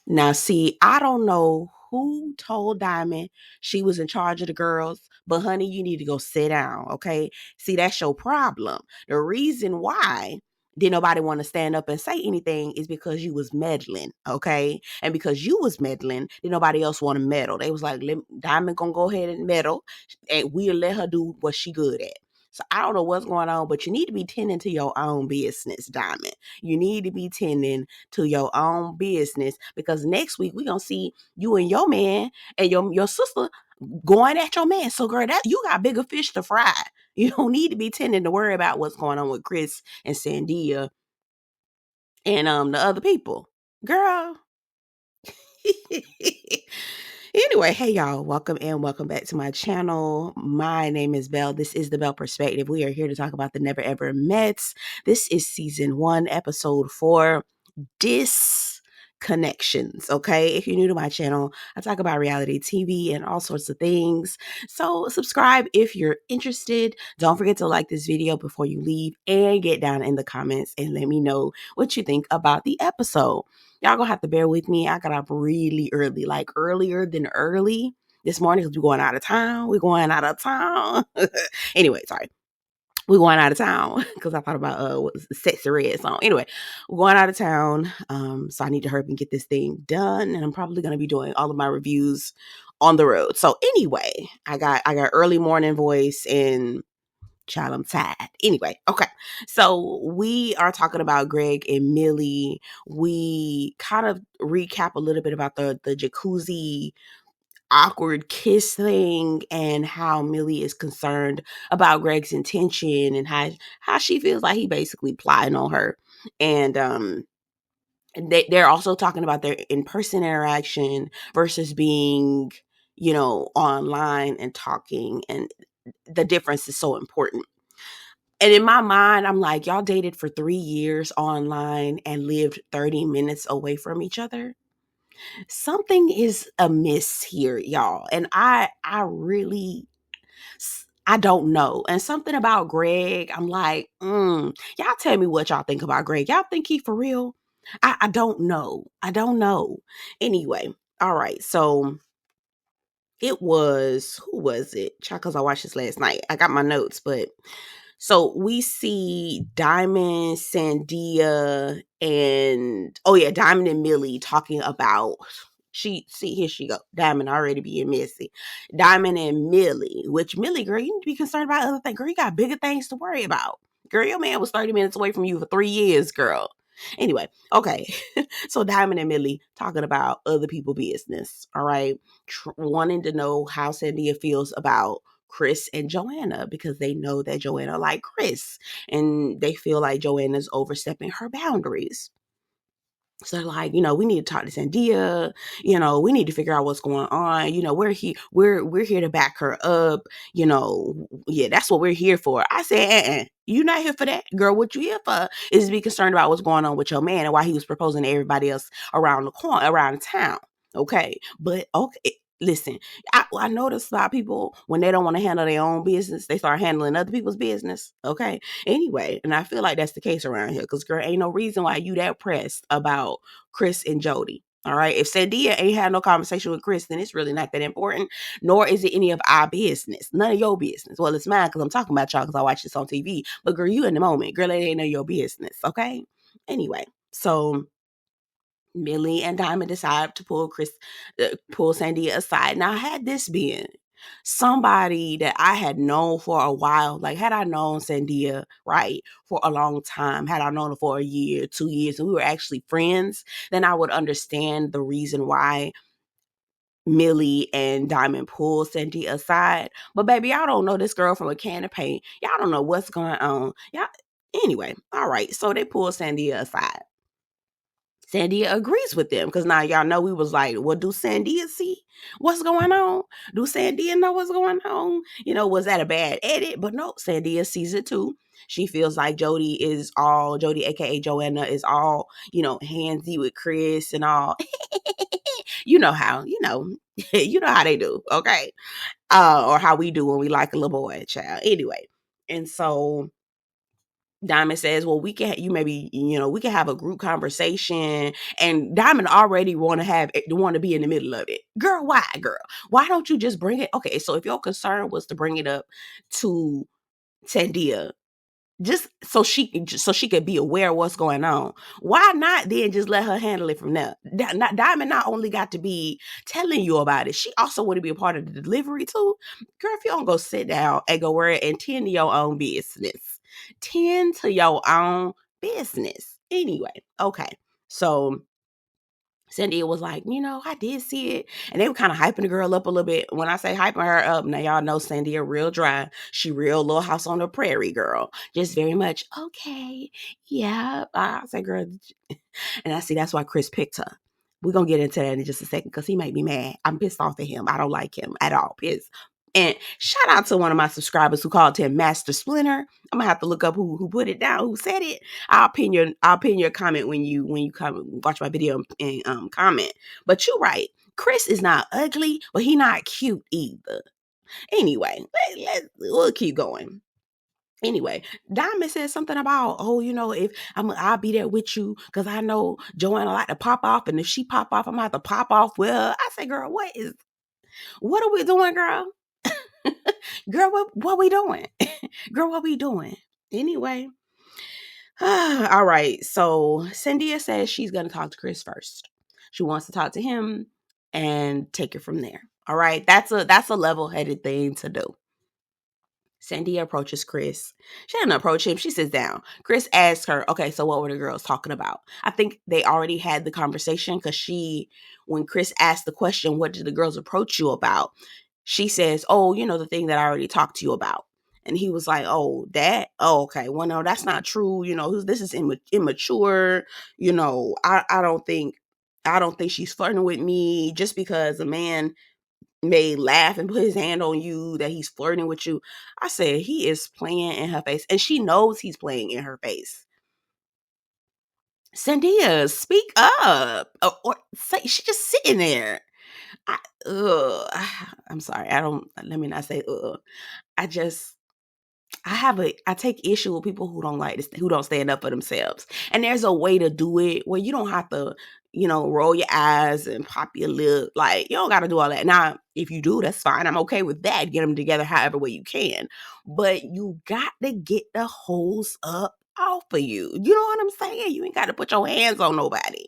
Now, see, I don't know who told Dymond she was in charge of the girls, but honey, you need to go sit down, okay? See, that's your problem. The reason why did nobody want to stand up and say anything is because you was meddling, okay? And because you was meddling, did nobody else want to meddle. They was like, Dymond gonna go ahead and meddle, and we'll let her do what she good at. So I don't know what's going on, but you need to be tending to your own business, Dymond. You need to be tending to your own business, because next week we're gonna see you and your man and your sister going at your man. So girl, that you got bigger fish to fry. You don't need to be tending to worry about what's going on with Chris and Sandia and the other people. Girl. Anyway, hey y'all, welcome and welcome back to my channel. My name is Belle. This is the Belle Perspective. We are here to talk about the Never Ever Mets. This is season 1, episode 4. Disconnections. Okay, if you're new to my channel, I talk about reality TV and all sorts of things, so subscribe if you're interested. Don't forget to like this video before you leave, and get down in the comments and let me know what you think about the episode. Y'all gonna have to bear with me. I got up really early, like earlier than early this morning, because we're going out of town. Anyway, sorry, we're going out of town because I thought about what was the Sexy Red song. Anyway, we're going out of town. So I need to hurry up and get this thing done. And I'm probably gonna be doing all of my reviews on the road. So anyway, I got early morning voice, and child, I'm tired. Anyway, okay. So we are talking about Greg and Millie. We kind of recap a little bit about the jacuzzi awkward kiss thing, and how Millie is concerned about Greg's intention, and how she feels like he basically plotting on her. And they're also talking about their in-person interaction versus being, online and talking, and the difference is so important. And in my mind, I'm like, y'all dated for 3 years online and lived 30 minutes away from each other. Something is amiss here, y'all. And I don't know. And something about Greg, I'm like, y'all tell me what y'all think about Greg. Y'all think he for real? I don't know. I don't know. Anyway, all right. So who was it? Because I watched this last night. I got my notes, but so we see Dymond, Sandia, and Dymond and Millie talking about here she go. Dymond already being messy. Dymond and Millie, which Millie, girl, you need to be concerned about other things. Girl, you got bigger things to worry about. Girl, your man was 30 minutes away from you for 3 years, girl. Anyway, okay. So Dymond and Millie talking about other people business. All right. Wanting to know how Sandia feels about Chris and Joanna, because they know that Joanna like Chris, and they feel like Joanna's overstepping her boundaries. So they're like, we need to talk to Sandia. We need to figure out what's going on. We're here to back her up. Yeah, that's what we're here for. I said, you're not here for that, girl. What you here for is to be concerned about what's going on with your man and why he was proposing to everybody else around the town. Okay, but okay. Listen, I notice a lot of people, when they don't want to handle their own business, they start handling other people's business. Okay. Anyway, and I feel like that's the case around here, because girl, ain't no reason why you that pressed about Chris and Jody. All right. If Sandia ain't had no conversation with Chris, then it's really not that important, nor is it any of our business. None of your business. Well, it's mine because I'm talking about y'all because I watch this on TV. But girl, you in the moment. Girl, it ain't none of your business. Okay. Anyway, so Millie and Dymond decide to pull Sandia aside. Now, had this been somebody that I had known for a while, like had I known Sandia, right, for a long time, had I known her for a year, 2 years, and we were actually friends, then I would understand the reason why Millie and Dymond pulled Sandia aside. But baby, y'all don't know this girl from a can of paint. Y'all don't know what's going on. Anyway, all right. So they pulled Sandia aside. Sandia agrees with them, because now y'all know we was like, well, do Sandia see what's going on? Do Sandia know what's going on? Was that a bad edit? But no, Sandia sees it too. She feels like Jody, aka Joanna, is all, handsy with Chris and all. You know how, you know how they do, okay? Or how we do when we like a little boy, child. Anyway, and so Dymond says, well, we can, we can have a group conversation. And Dymond already want to be in the middle of it. Girl, why, girl? Why don't you just bring it? Okay, so if your concern was to bring it up to Sandia, just so she could be aware of what's going on, why not then just let her handle it from there? Dymond not only got to be telling you about it, she also want to be a part of the delivery too. Girl, if you don't go sit down and go worry and tend to your own business, tend to your own business. Anyway, okay, so Sandia was like, I did see it. And they were kind of hyping the girl up a little bit. When I say hyping her up, now y'all know Sandia real dry. She real Little House on the Prairie girl. Just very much, okay, yeah. I say, girl, and I see that's why Chris picked her. We're going to get into that in just a second because he made me mad. I'm pissed off at him. I don't like him at all. Pissed. And shout out to one of my subscribers who called him Master Splinter. I'm gonna have to look up who put it down, who said it. I'll pin your comment when you come watch my video and comment. But you're right. Chris is not ugly, but he not cute either. Anyway, we'll keep going. Anyway, Dymond said something about, if I'll be there with you because I know Joanna like to pop off, and if she pop off, I'm gonna have to pop off. Well, I say, girl, what are we doing, girl? Girl, what we doing? Girl, what we doing? Anyway. All right. So Sandia says she's going to talk to Chris first. She wants to talk to him and take it from there. All right. That's a level-headed thing to do. Sandia approaches Chris. She doesn't approach him. She sits down. Chris asks her, okay, so what were the girls talking about? I think they already had the conversation because when Chris asked the question, what did the girls approach you about? She says, oh, the thing that I already talked to you about. And he was like, oh, that? Oh, okay. Well, no, that's not true. This is immature. I don't think she's flirting with me just because a man may laugh and put his hand on you that he's flirting with you. I said, he is playing in her face. And she knows he's playing in her face. Sandia, speak up. Or say, she's just sitting there. I'm sorry. Let me not say, I take issue with people who don't like this, who don't stand up for themselves. And there's a way to do it where you don't have to, roll your eyes and pop your lip. Like, you don't got to do all that. Now, if you do, that's fine. I'm okay with that. Get them together however way you can. But you got to get the hose up off of you. You know what I'm saying? You ain't got to put your hands on nobody.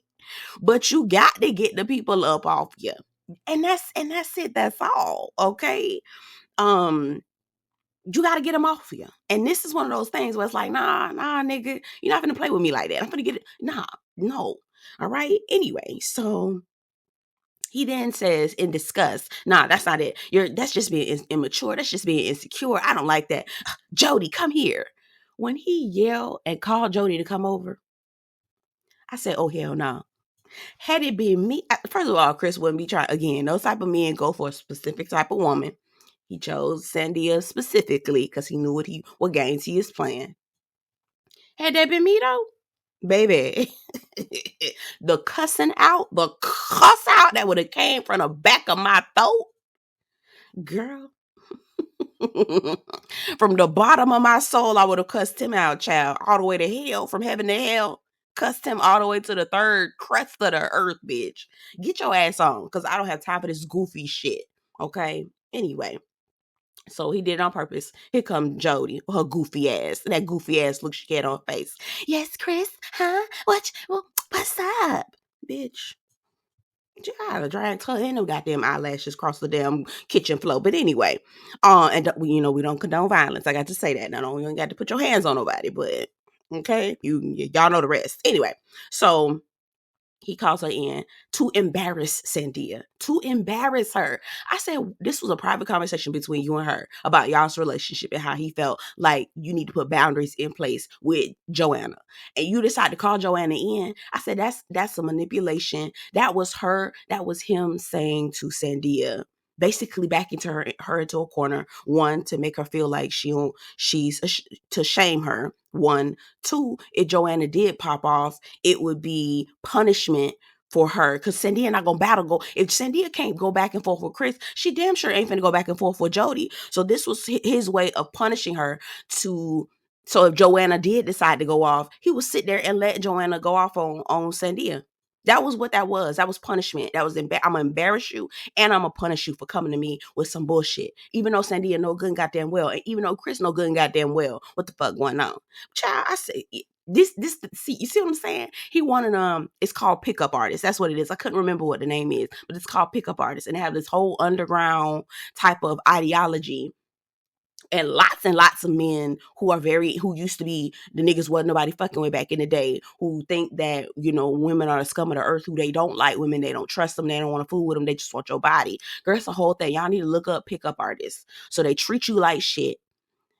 But you got to get the people up off you. And that's it. That's all. Okay. You got to get them off of you. And this is one of those things where it's like, nah, nigga, you're not going to play with me like that. I'm going to get it. Nah, no. All right. Anyway, so he then says in disgust, nah, that's not it. That's just being immature. That's just being insecure. I don't like that. Jody, come here. When he yelled and called Jody to come over, I said, oh, hell no. Had it been me, first of all, Chris wouldn't be trying, again, those type of men go for a specific type of woman. He chose Sandia specifically because he knew what games he is playing. Had that been me though, baby, the cuss out that would have came from the back of my throat, girl. From the bottom of my soul, I would have cussed him out, child, all the way to hell, from heaven to hell. Cussed him all the way to the third crest of the earth, bitch. Get your ass on, because I don't have time for this goofy shit. Okay? Anyway. So he did it on purpose. Here come Jody, her goofy ass. That goofy ass look she had on her face. Yes, Chris? Huh? What's up? Bitch. You gotta drag her in them goddamn eyelashes across the damn kitchen floor. But anyway, and we don't condone violence. I got to say that. Now, you ain't got to put your hands on nobody, but okay, y'all know the rest. Anyway, so he calls her in to embarrass Sandia, to embarrass her. I said, this was a private conversation between you and her about y'all's relationship and how he felt like you need to put boundaries in place with Joanna. And you decide to call Joanna in. I said, that's a manipulation. That was him saying to Sandia, basically backing to her into a corner. One, to make her feel like to shame her. One, two, if Joanna did pop off, it would be punishment for her, because Sandia not gonna if Sandia can't go back and forth with Chris, she damn sure ain't finna go back and forth with Jody. So this was his way of punishing her to So if Joanna did decide to go off, he would sit there and let Joanna go off on Sandia. That was what that was. That was punishment. That was I'm gonna embarrass you and I'm gonna punish you for coming to me with some bullshit. Even though Sandia know good and goddamn well, and even though Chris know good and goddamn well what the fuck going on. Child, I say this see, you see what I'm saying? He wanted it's called pickup artist. That's what it is. I couldn't remember what the name is, but it's called pickup artist, and they have this whole underground type of ideology, and lots of men who used to be the niggas wasn't nobody fucking with back in the day, who think that, women are the scum of the earth, who they don't like women, they don't trust them, they don't want to fool with them, they just want your body. Girl, it's a whole thing. Y'all need to look up pickup artists. So they treat you like shit.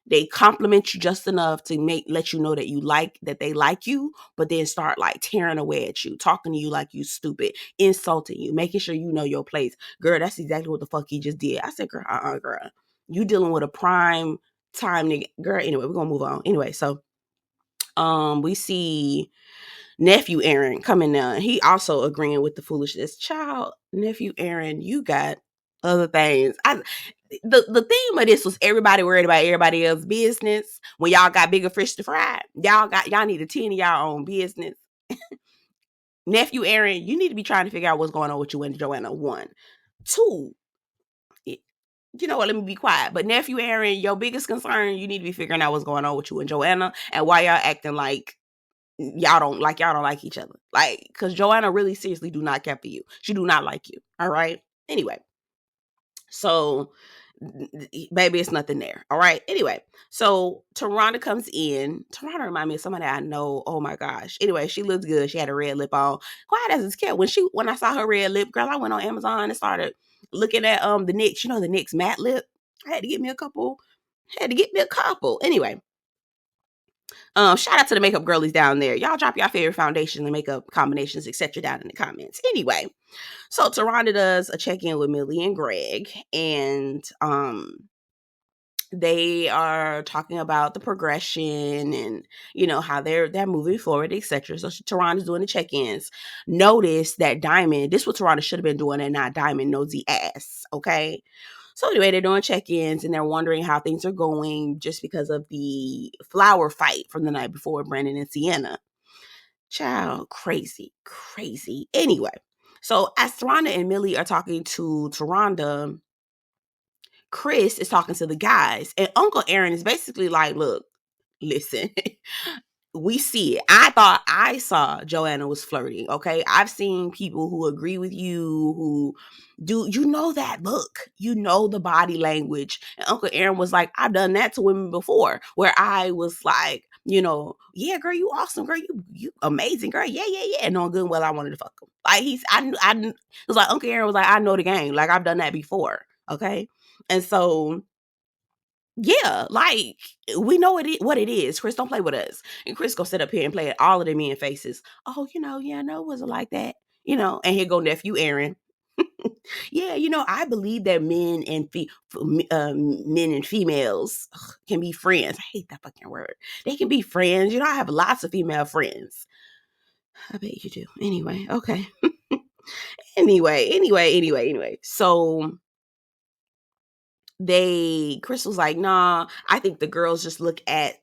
They compliment you just enough to let you know that they like you, but then start like tearing away at you, talking to you like you stupid, insulting you, making sure you know your place. Girl, that's exactly what the fuck he just did. I said, girl, girl, you dealing with a prime time nigga. Girl, anyway, we're gonna move on. Anyway, so we see nephew Aaron coming down. He also agreeing with the foolishness. Child, nephew Aaron, you got other things. The theme of this was everybody worried about everybody else's business. When y'all got bigger fish to fry, y'all need to tend to y'all own business. Nephew Aaron, you need to be trying to figure out what's going on with you and Joanna. 1, 2. You know what? Let me be quiet. But nephew Aaron, your biggest concern, you need to be figuring out what's going on with you and Joanna, and why y'all acting like y'all don't like each other. Like, because Joanna really seriously do not care for you. She do not like you. All right. Anyway, so baby, it's nothing there. All right. Anyway, so Taronda comes in. Taronda remind me of somebody I know. Oh my gosh. Anyway, she looks good. She had a red lip on. Quiet as it's kept. When I saw her red lip, girl, I went on Amazon and started looking at the NYX. The NYX matte lip. I had to get me a couple. Anyway, shout out to the makeup girlies down there. Y'all drop your favorite foundation and makeup combinations, etc. down in the comments. Anyway, so Taronda does a check-in with Millie and Greg, and they are talking about the progression and how they're moving forward, etc. So Taronda's doing the check-ins. Notice that Dymond, this is what Taronda should have been doing and not Dymond nosy ass. Okay. So anyway, they're doing check-ins and they're wondering how things are going just because of the flower fight from the night before, Brandon and Sienna. Child, crazy. Anyway, so as Taronda and Millie are talking to Taronda, Chris is talking to the guys, and Uncle Aaron is basically like, look, listen, we see it. I thought I saw Joanna was flirting. Okay. I've seen people who agree with you, who do, that look, the body language. And Uncle Aaron was like, I've done that to women before, where I was like, yeah, girl, you awesome, girl, you amazing, girl, yeah. And knowing good and well I wanted to fuck him. Like it was like Uncle Aaron was like, I know the game. Like I've done that before. Okay. And so yeah, like we know what it is. Chris, don't play with us. And Chris go sit up here and play at all of the men faces. Oh, yeah, no, it wasn't like that. And here go nephew Aaron. Yeah, I believe that men and females can be friends. I hate that fucking word. They can be friends. I have lots of female friends. I bet you do. Anyway, okay. Anyway. So Chris was like, nah, I think the girls just look at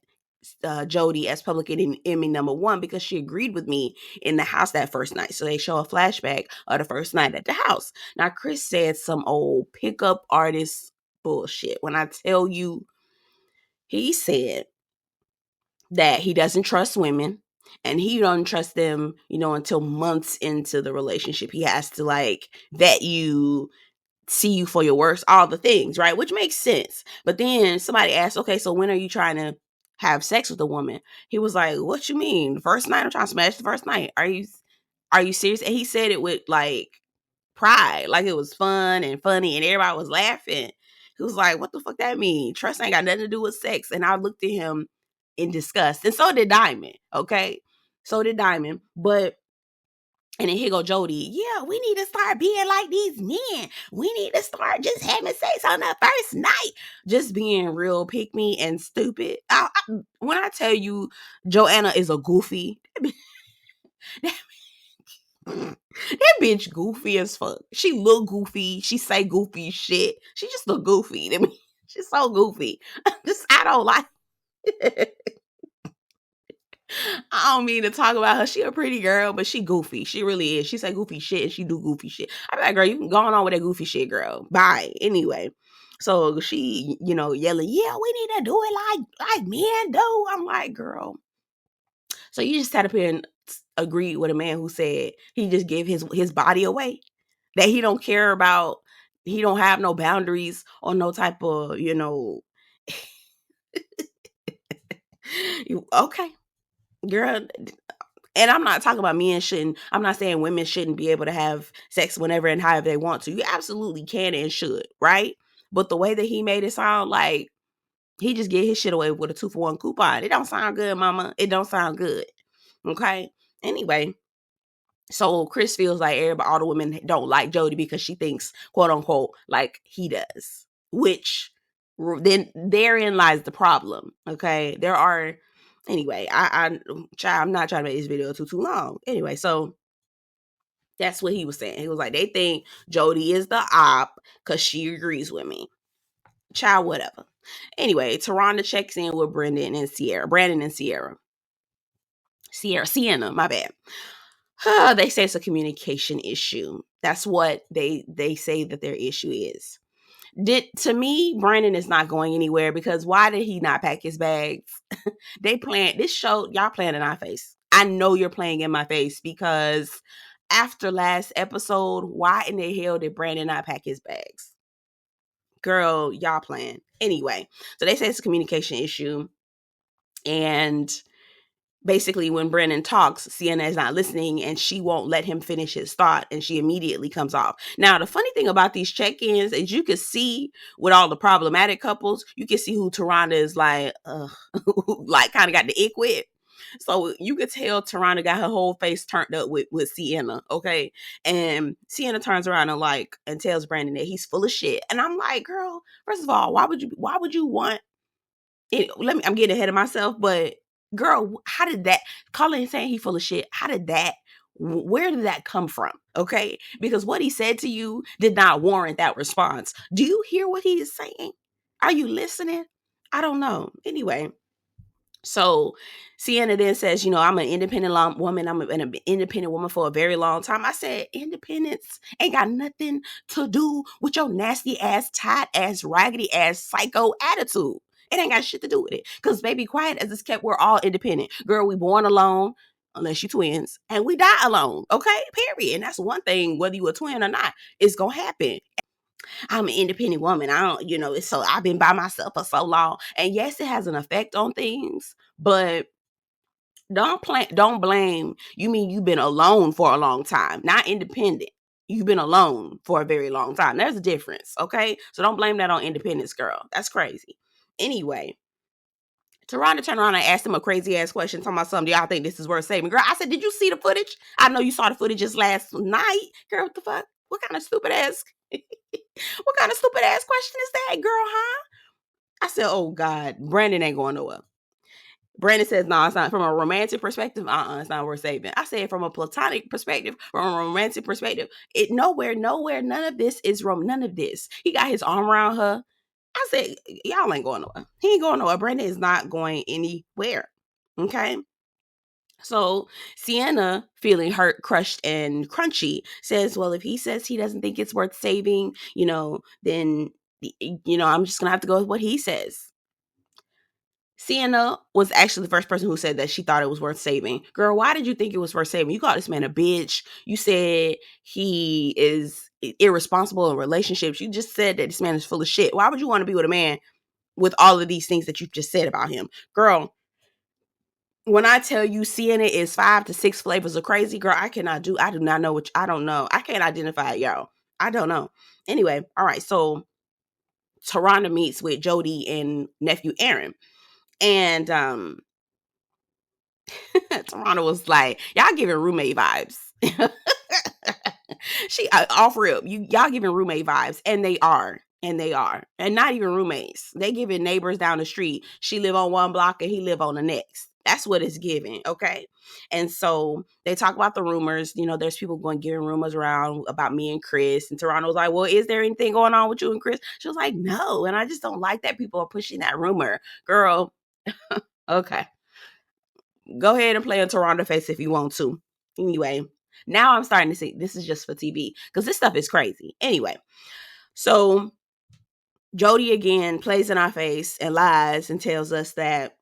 Jody as public enemy number 1 because she agreed with me in the house that first night. So they show a flashback of the first night at the house. Now, Chris said some old pickup artist bullshit. When I tell you, he said that he doesn't trust women and he don't trust them, until months into the relationship. He has to like vet you, see you for your worst, all the things, right? Which makes sense. But then somebody asked, okay, so when are you trying to have sex with a woman? He was like, what you mean? The first night? I'm trying to smash the first night. Are you serious? And he said it with like pride, like it was fun and funny and everybody was laughing. He was like, what the fuck that mean? Trust ain't got nothing to do with sex. And I looked at him in disgust. And so did Dymond, okay? So did Dymond. But and then here go Jody. Yeah, we need to start being like these men. We need to start just having sex on the first night. Just being real pick me and stupid. When I tell you Joanna is a goofy, that bitch goofy as fuck. She look goofy. She say goofy shit. She just look goofy to me. She's so goofy. I don't like it. I don't mean to talk about her. She a pretty girl, but she goofy. She really is. She say goofy shit and she do goofy shit. I be like, girl, you can go on with that goofy shit, girl. Bye. Anyway. So she, yelling, yeah, we need to do it like men do. I'm like, girl. So you just sat up here and agreed with a man who said he just gave his body away. That he don't care about, he don't have no boundaries or no type of, okay, girl. And I'm not talking about I'm not saying women shouldn't be able to have sex whenever and however they want to. You absolutely can and should, right? But the way that he made it sound like he just get his shit away with a 2-for-1 coupon. It don't sound good, mama. It don't sound good. Okay? Anyway, so Chris feels like all the women don't like Jody because she thinks, quote unquote, like he does. Which then therein lies the problem. Okay? Anyway, I'm not trying to make this video too long. Anyway, so that's what he was saying. He was like, they think Jody is the op because she agrees with me. Child, whatever. Anyway, Taronda checks in with Brandon and Sierra. Sienna, my bad. They say it's a communication issue. That's what they say that their issue is. To me, Brandon is not going anywhere because why did he not pack his bags? They playing this show, y'all playing in our face. I know you're playing in my face because after last episode, why in the hell did Brandon not pack his bags? Girl, y'all playing. Anyway, so they say it's a communication issue. And basically when Brandon talks, Sienna is not listening and she won't let him finish his thought and she immediately comes off. Now, the funny thing about these check-ins is you can see with all the problematic couples, you can see who Taronda is like, like kind of got the ick with. So you could tell Taronda got her whole face turned up with Sienna, okay? And Sienna turns around and tells Brandon that he's full of shit. And I'm like, girl, first of all, why would you want it? I'm getting ahead of myself, but girl, how did that Colin saying he full of shit? Where did that come from? Okay? Because what he said to you did not warrant that response. Do you hear what he is saying? Are you listening? I don't know. Anyway, so Sienna then says, I'm an independent woman. I'm an independent woman for a very long time. I said, independence ain't got nothing to do with your nasty ass, tight ass, raggedy ass, psycho attitude. It ain't got shit to do with it. Because baby, quiet as it's kept, we're all independent. Girl, we born alone, unless you twins, and we die alone. Okay? Period. And that's one thing, whether you a twin or not, it's going to happen. I'm an independent woman. I don't, so I've been by myself for so long. And yes, it has an effect on things, but don't blame. You mean you've been alone for a long time, not independent. You've been alone for a very long time. There's a difference, okay? So don't blame that on independence, girl. That's crazy. Anyway, Taronda turned around and asked him a crazy ass question, talking about something. Do y'all think this is worth saving? Girl, I said, did you see the footage? I know you saw the footage just last night. Girl, what the fuck? What kind of stupid ass question is that, girl, huh? I said, oh God, Brandon ain't going nowhere. Brandon says, no, it's not. From a romantic perspective, it's not worth saving. I said, from a platonic perspective, from a romantic perspective, nowhere, none of this is none of this. He got his arm around her. I said, y'all ain't going nowhere. He ain't going nowhere. Brandon is not going anywhere. Okay? So Sienna, feeling hurt, crushed, and crunchy, says, well, if he says he doesn't think it's worth saving, then, I'm just going to have to go with what he says. Sienna was actually the first person who said that she thought it was worth saving. Girl, why did you think it was worth saving? You called this man a bitch. You said he is irresponsible in relationships. You just said that this man is full of shit. Why would you want to be with a man with all of these things that you just said about him? Girl, when I tell you Sienna is 5 to 6 flavors of crazy, girl, I do not know I don't know. I can't identify it, y'all. I don't know. Anyway, all right. So Taronda meets with Jody and nephew Aaron. And Taronda was like, y'all giving roommate vibes. She off rip. Y'all giving roommate vibes. And they are. And not even roommates. They giving neighbors down the street. She live on one block and he live on the next. That's what it's giving, okay? And so they talk about the rumors. There's people giving rumors around about me and Chris. And Taronda was like, well, is there anything going on with you and Chris? She was like, no. And I just don't like that people are pushing that rumor. Girl, okay. Go ahead and play a Toronto face if you want to. Anyway, now I'm starting to see this is just for TV because this stuff is crazy. Anyway, so Jody again plays in our face and lies and tells us that,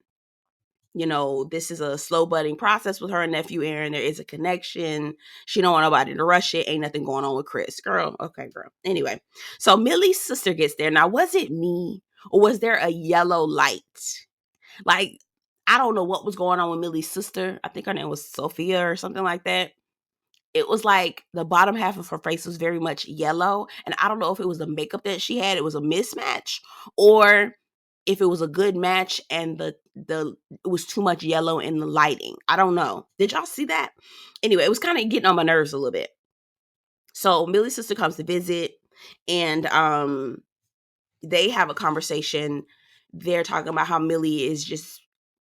you know, this is a slow budding process with her and nephew Aaron. There is a connection. She don't want nobody to rush it. Ain't nothing going on with Chris. Girl, okay, girl. Anyway, so Millie's sister gets there. Now, was it me or was there a yellow light? Like, I don't know what was going on with Millie's sister. I think her name was Sophia or something like that. It was like the bottom half of her face was very much yellow. And I don't know if it was the makeup that she had, it was a mismatch, or if it was a good match and the it was too much yellow in the lighting. I don't know. Did y'all see that? Anyway, it was kind of getting on my nerves a little bit. So Millie's sister comes to visit, and they have a conversation. They're talking about how Millie is just,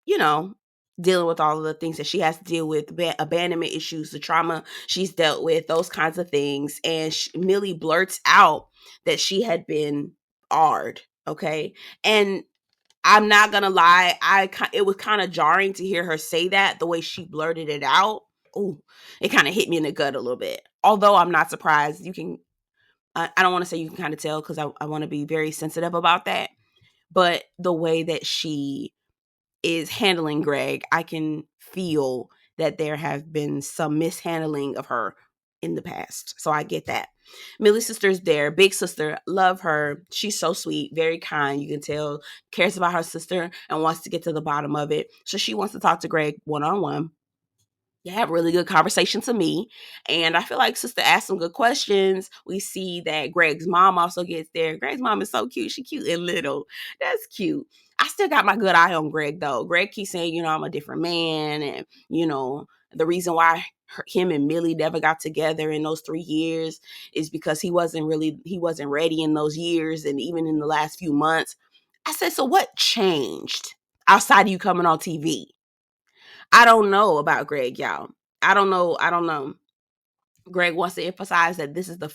you know, dealing with all of the things that she has to deal with, abandonment issues, the trauma she's dealt with, those kinds of things. And Millie blurts out that she had been AR'd, okay? And I'm not gonna lie, it was kind of jarring to hear her say that, the way she blurted it out. Ooh, it kind of hit me in the gut a little bit. Although I'm not surprised. I don't want to say you can kind of tell because I want to be very sensitive about that. But the way that she is handling Greg, I can feel that there have been some mishandling of her in the past. So I get that. Millie's sister's there, big sister, love her. She's so sweet, very kind. You can tell, cares about her sister and wants to get to the bottom of it. So she wants to talk to Greg one-on-one. You have really good conversation to me. And I feel like sister asked some good questions. We see that Greg's mom also gets there. Greg's mom is so cute. She cute and little. That's cute. I still got my good eye on Greg though. Greg keeps saying, you know, I'm a different man. And, you know, the reason why him and Millie never got together in those 3 years is because he wasn't ready in those years. And even in the last few months, I said, so what changed outside of you coming on TV? I don't know about Greg, y'all. I don't know. Greg wants to emphasize that this is the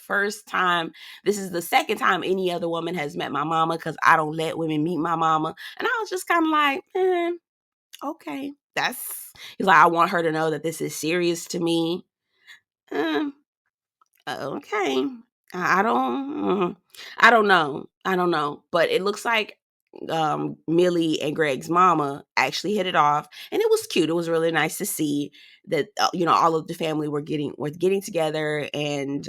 second time any other woman has met my mama, because I don't let women meet my mama. And I was just kind of like, okay. He's like, I want her to know that this is serious to me. Okay. I don't know. But it looks like Millie and Greg's mama actually hit it off, and it was cute. It was really nice to see that you know, all of the family were getting together, and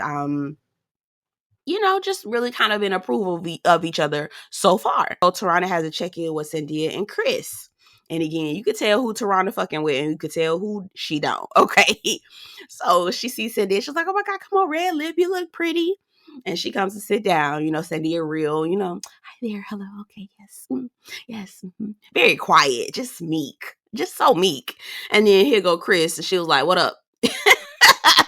you know, just really kind of in approval of each other so far. So Tarana has a check-in with Sandia and Chris. And again, you could tell who Tarana fucking with, and you could tell who she don't. Okay. So she sees Sandia. She's like, oh my God, come on, red lip. You look pretty. And she comes to sit down. You know, Sandia real, you know, hi there. Hello. Okay. Yes. Yes. Very quiet. Just meek. Just so meek. And then here go Chris. And she was like, what up?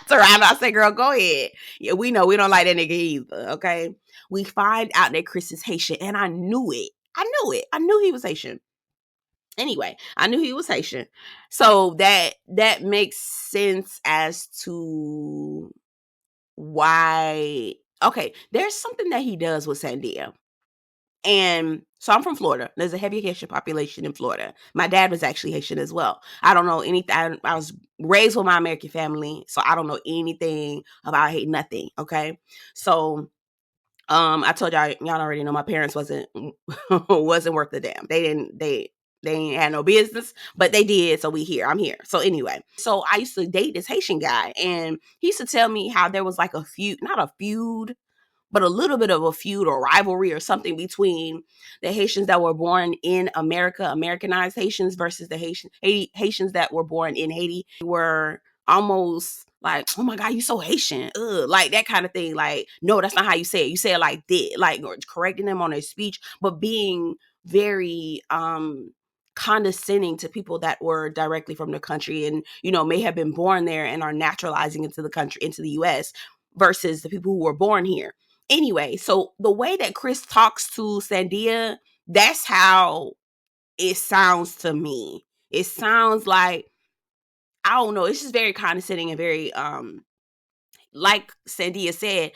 Around, I say, girl, go ahead. Yeah, we know we don't like that nigga either. Okay. We find out that Chris is Haitian, and I knew it. I knew he was Haitian. Anyway, I knew he was Haitian. So that makes sense as to why. Okay, there's something that he does with Sandia. And so I'm from Florida. There's a heavy Haitian population in Florida. My dad was actually Haitian as well. I don't know anything. I was raised with my American family, so I don't know anything about Haiti, nothing. Okay. So I told y'all already know my parents wasn't worth a damn. They ain't had no business, but they did. So I'm here. So anyway, so I used to date this Haitian guy, and he used to tell me how there was like not a feud, but a little bit of a feud or rivalry or something between the Haitians that were born in America, Americanized Haitians, versus the Haitians that were born in Haiti. They were almost like, oh my God, you so Haitian. Ugh, like that kind of thing. Like, no, that's not how you say it. You say it like this, like, or correcting them on their speech, but being very condescending to people that were directly from the country and, you know, may have been born there and are naturalizing into the country, into the US, versus the people who were born here. Anyway, so the way that Chris talks to Sandia, that's how it sounds to me. It sounds like, I don't know, it's just very condescending and very like Sandia said,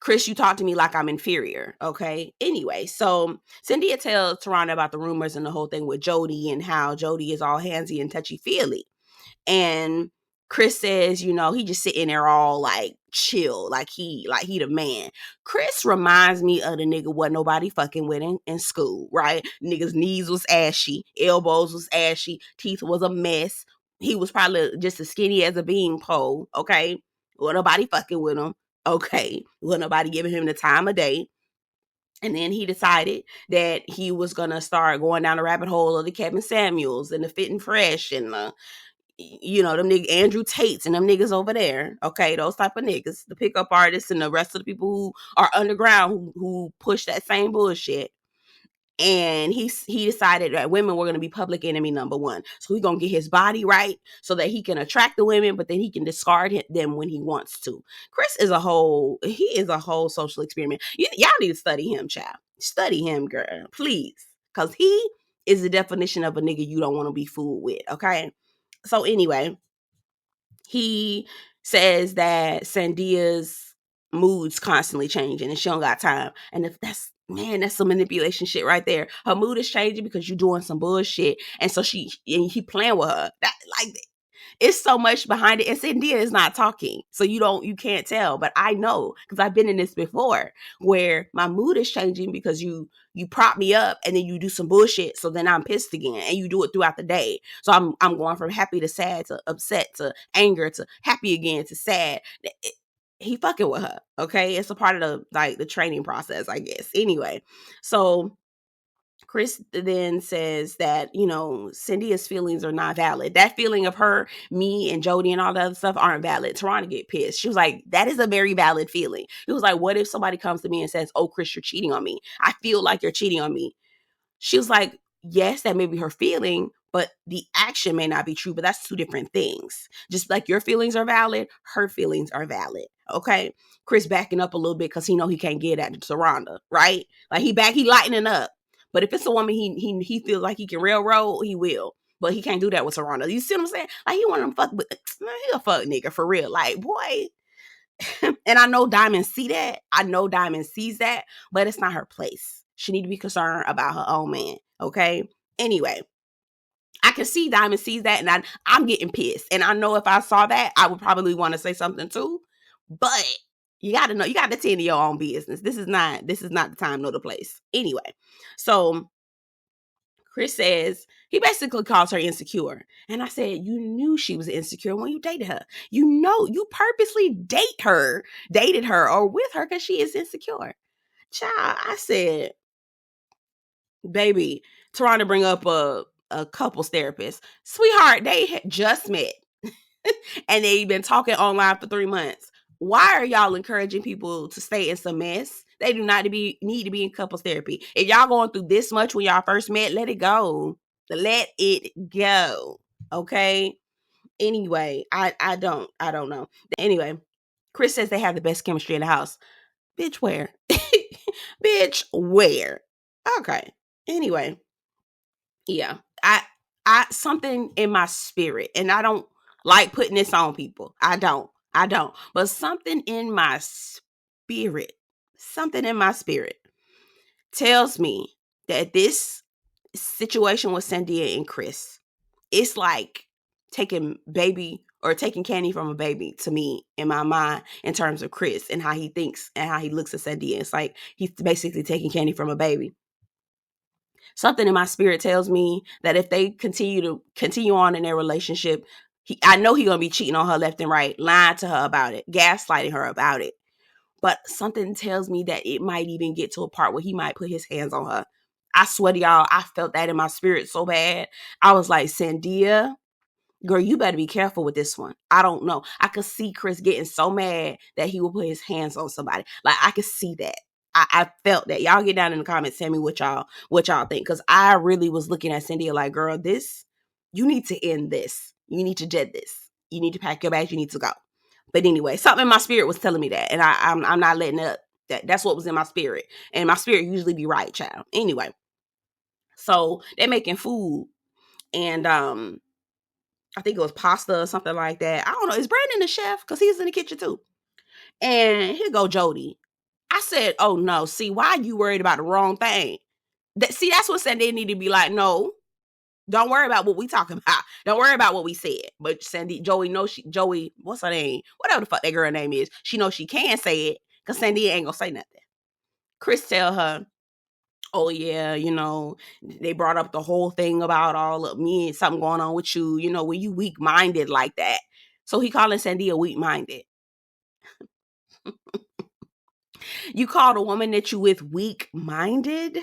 Chris, you talk to me like I'm inferior. Okay. Anyway, so Sandia tells Taronda about the rumors and the whole thing with Jody and how Jody is all handsy and touchy feely. And Chris says, he just sitting there all like chill, like he the man. Chris reminds me of the nigga what nobody fucking with in school, right? Niggas knees was ashy, elbows was ashy, teeth was a mess. He was probably just as skinny as a beanpole, okay? Well, nobody fucking with him, okay? Well, nobody giving him the time of day. And then he decided that he was gonna start going down the rabbit hole of the Kevin Samuels and the Fit and Fresh and the them niggas, Andrew Tates and them niggas over there. Okay, those type of niggas, the pickup artists and the rest of the people who are underground who push that same bullshit. And he decided that women were going to be public enemy number one. So he's going to get his body right so that he can attract the women, but then he can discard them when he wants to. Chris is a whole social experiment. Y'all need to study him, child. Study him, girl, please. Because he is the definition of a nigga you don't want to be fooled with, okay? So anyway, he says that Sandia's mood's constantly changing and she don't got time. And if that's some manipulation shit right there. Her mood is changing because you're doing some bullshit. And so he playing with her. It's so much behind it. And Sandia is not talking. So you can't tell. But I know because I've been in this before where my mood is changing because you prop me up and then you do some bullshit. So then I'm pissed again and you do it throughout the day. So I'm going from happy to sad to upset to anger to happy again to sad. He fucking with her. Okay. It's a part of the training process, I guess. Anyway, so Chris then says that, Sandia's feelings are not valid. That feeling of her, me, and Jody and all that other stuff aren't valid. Taronda get pissed. She was like, that is a very valid feeling. It was like, what if somebody comes to me and says, oh, Chris, you're cheating on me. I feel like you're cheating on me. She was like, yes, that may be her feeling, but the action may not be true, but that's two different things. Just like your feelings are valid, her feelings are valid. Okay. Chris backing up a little bit because he can't get at Taronda, right? Like he lightening up. But if it's a woman he feels like he can railroad, he will. But he can't do that with Taronda. You see what I'm saying? Like he want to fuck with, man, he a fuck nigga for real. Like, boy. And I know Dymond see that. I know Dymond sees that, but it's not her place. She need to be concerned about her own man. Okay. Anyway, I can see Dymond sees that, and I'm getting pissed. And I know if I saw that, I would probably want to say something too. But you got to know, you got to tend to your own business. This is not the time nor the place. Anyway, so Chris says he basically calls her insecure. And I said, you knew she was insecure when you dated her. You purposely dated her or with her because she is insecure. Child, I said, baby, trying to bring up a couples therapist. Sweetheart, they had just met and they've been talking online for 3 months. Why are y'all encouraging people to stay in some mess? They do not need to be in couples therapy. If y'all going through this much when y'all first met, let it go. Let it go. Okay. Anyway, I don't know. Anyway, Chris says they have the best chemistry in the house. Bitch, where? Bitch, where? Okay. Anyway, yeah. I something in my spirit, and I don't like putting this on people. I don't. But something in my spirit tells me that this situation with Sandia and Chris, it's like taking candy from a baby to me in my mind in terms of Chris and how he thinks and how he looks at Sandia. It's like he's basically taking candy from a baby. Something in my spirit tells me that if they continue on in their relationship, I know he's gonna be cheating on her left and right, lying to her about it, gaslighting her about it. But something tells me that it might even get to a part where he might put his hands on her. I swear to y'all, I felt that in my spirit so bad. I was like, Sandia, girl, you better be careful with this one. I don't know. I could see Chris getting so mad that he will put his hands on somebody. Like, I could see that. I felt that. Y'all get down in the comments, tell me what y'all think. Because I really was looking at Sandia like, girl, you need to end this. You need to jet this. You need to pack your bags. You need to go. But anyway, something in my spirit was telling me that. And I'm not letting it up. That's what was in my spirit. And my spirit usually be right, child. Anyway. So they're making food. And I think it was pasta or something like that. I don't know. Is Brandon the chef? Because he's in the kitchen too. And here go Jody. I said, oh no, see, why are you worried about the wrong thing? That's what Sandia need to be like, no, don't worry about what we talking about. Don't worry about what we said. But Joey, what's her name? Whatever the fuck that girl name is, she knows she can say it because Sandia ain't gonna say nothing. Chris tell her, oh yeah, they brought up the whole thing about all of me and something going on with you, when you weak-minded like that. So he calling Sandia weak-minded. You called a woman that you with weak-minded?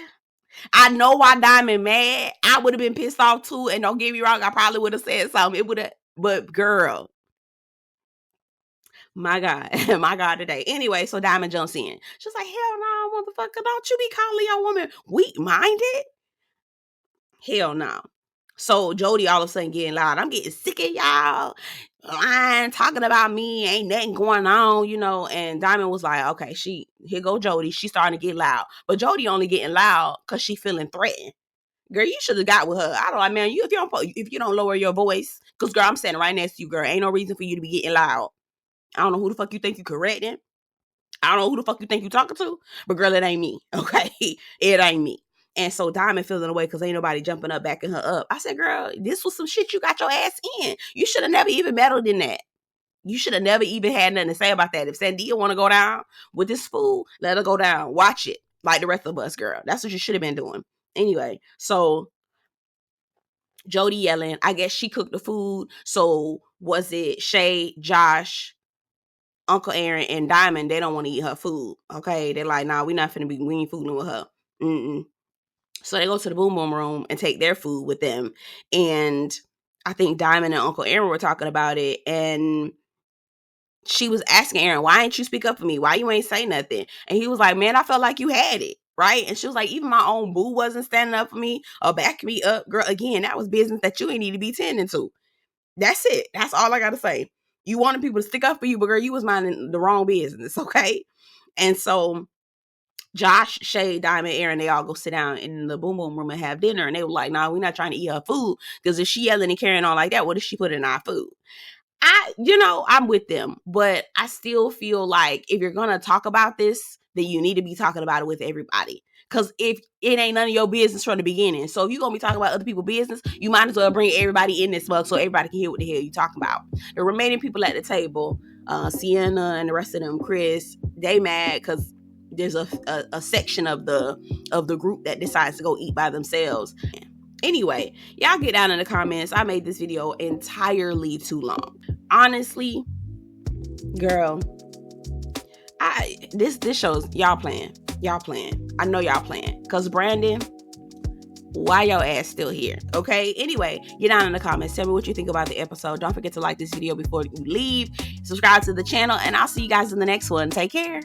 I know why Dymond mad. I would have been pissed off too. And don't get me wrong, I probably would have said something. It would have, but girl, my God, my God today. Anyway, so Dymond jumps in. She's like, hell no, motherfucker, don't you be calling your woman weak-minded? Hell no. So Jody all of a sudden getting loud. I'm getting sick of y'all lying, talking about me. Ain't nothing going on, And Dymond was like, okay, here go Jody. She starting to get loud. But Jody only getting loud because she feeling threatened. Girl, you should have got with her. I don't like, man, if you don't lower your voice, because girl, I'm standing right next to you, girl. Ain't no reason for you to be getting loud. I don't know who the fuck you think you correcting. I don't know who the fuck you think you talking to. But girl, it ain't me. Okay? It ain't me. And so Dymond feeling away because ain't nobody jumping up, backing her up. I said, girl, this was some shit you got your ass in. You should have never even meddled in that. You should have never even had nothing to say about that. If Sandia want to go down with this fool, let her go down. Watch it. Like the rest of us, girl. That's what you should have been doing. Anyway, so Jody yelling. I guess she cooked the food. So was it Shay, Josh, Uncle Aaron, and Dymond? They don't want to eat her food. Okay. They're like, nah, we ain't fooling with her. Mm-mm. So they go to the boom boom room and take their food with them. And I think Dymond and Uncle Aaron were talking about it. And she was asking Aaron, why ain't you speak up for me? Why you ain't say nothing? And he was like, man, I felt like you had it. Right? And she was like, even my own boo wasn't standing up for me or backing me up. Girl, again, that was business that you ain't need to be tending to. That's it. That's all I got to say. You wanted people to stick up for you, but girl, you was minding the wrong business. Okay? And so Josh, Shay, Dymond, Aaron, they all go sit down in the boom boom room and have dinner. And they were like, nah, we're not trying to eat her food. Because if she yelling and carrying on like that, what if she put in our food? I'm with them. But I still feel like if you're going to talk about this, then you need to be talking about it with everybody. Because if it ain't none of your business from the beginning. So if you're going to be talking about other people's business, you might as well bring everybody in this mug so everybody can hear what the hell you talking about. The remaining people at the table, Sienna and the rest of them, Chris, they mad because there's a section of the group that decides to go eat by themselves. Anyway, y'all get down in the comments. I made this video entirely too long. Honestly, girl, this shows y'all playing. Y'all playing. I know y'all playing. Because Brandon, why your ass still here? Okay? Anyway, get down in the comments. Tell me what you think about the episode. Don't forget to like this video before you leave. Subscribe to the channel. And I'll see you guys in the next one. Take care.